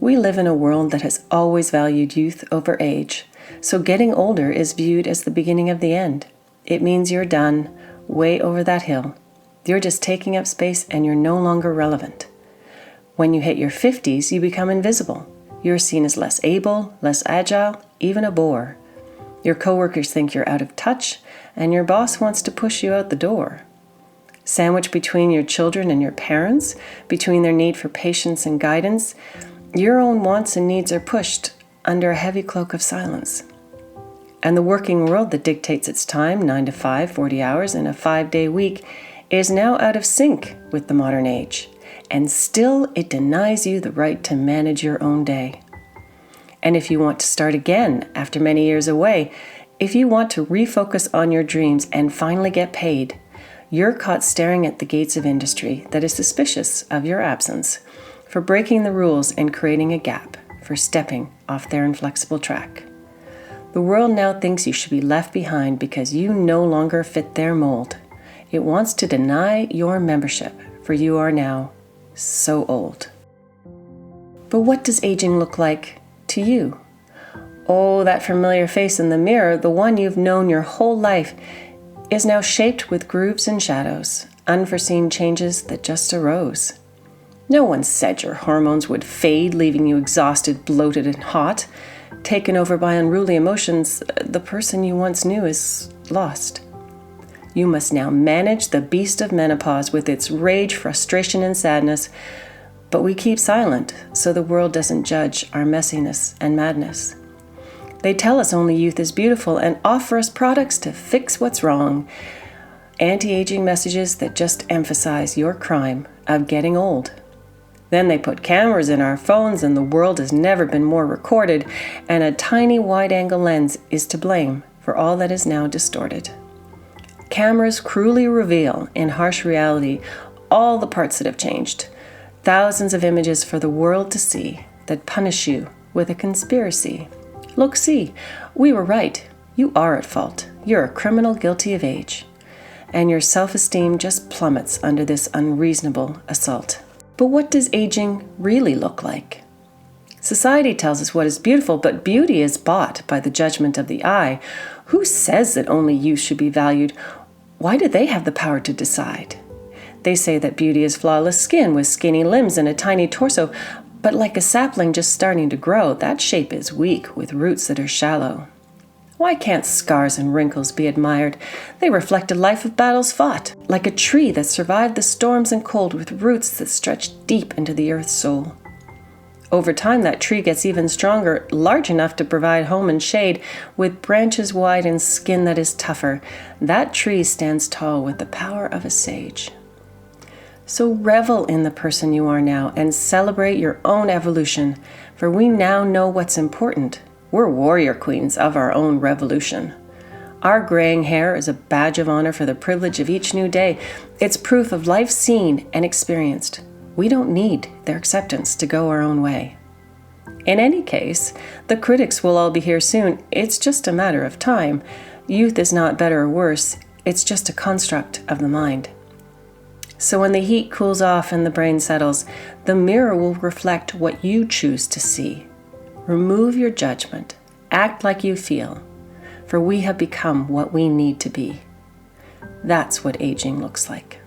We live in a world that has always valued youth over age, so getting older is viewed as the beginning of the end. It means you're done, way over that hill. You're just taking up space and you're no longer relevant. When you hit your 50s, you become invisible. You're seen as less able, less agile, even a bore. Your coworkers think you're out of touch, and your boss wants to push you out the door. Sandwiched between your children and your parents, between their need for patience and guidance, your own wants and needs are pushed under a heavy cloak of silence. And the working world that dictates its time, 9 to 5, 40 hours, and a 5-day week, is now out of sync with the modern age. And still, it denies you the right to manage your own day. And if you want to start again after many years away, if you want to refocus on your dreams and finally get paid, you're caught staring at the gates of industry that is suspicious of your absence, for breaking the rules and creating a gap, for stepping off their inflexible track. The world now thinks you should be left behind because you no longer fit their mold. It wants to deny your membership, for you are now so old. But what does aging look like to you? Oh, that familiar face in the mirror, the one you've known your whole life, is now shaped with grooves and shadows, unforeseen changes that just arose. No one said your hormones would fade, leaving you exhausted, bloated, and hot. Taken over by unruly emotions, the person you once knew is lost. You must now manage the beast of menopause with its rage, frustration, and sadness, but we keep silent so the world doesn't judge our messiness and madness. They tell us only youth is beautiful and offer us products to fix what's wrong. Anti-aging messages that just emphasize your crime of getting old. Then they put cameras in our phones and the world has never been more recorded, and a tiny wide-angle lens is to blame for all that is now distorted. Cameras cruelly reveal, in harsh reality, all the parts that have changed. Thousands of images for the world to see that punish you with a conspiracy. Look, see, we were right. You are at fault. You're a criminal guilty of age. And your self-esteem just plummets under this unreasonable assault. But what does aging really look like? Society tells us what is beautiful, but beauty is bought by the judgment of the eye. Who says that only youth should be valued? Why do they have the power to decide? They say that beauty is flawless skin with skinny limbs and a tiny torso, but like a sapling just starting to grow, that shape is weak with roots that are shallow. Why can't scars and wrinkles be admired? They reflect a life of battles fought, like a tree that survived the storms and cold with roots that stretch deep into the earth's soul. Over time, that tree gets even stronger, large enough to provide home and shade, with branches wide and skin that is tougher. That tree stands tall with the power of a sage. So revel in the person you are now and celebrate your own evolution, for we now know what's important. We're warrior queens of our own revolution. Our graying hair is a badge of honor for the privilege of each new day. It's proof of life seen and experienced. We don't need their acceptance to go our own way. In any case, the critics will all be here soon. It's just a matter of time. Youth is not better or worse. It's just a construct of the mind. So when the heat cools off and the brain settles, the mirror will reflect what you choose to see. Remove your judgment. Act like you feel, for we have become what we need to be. That's what aging looks like.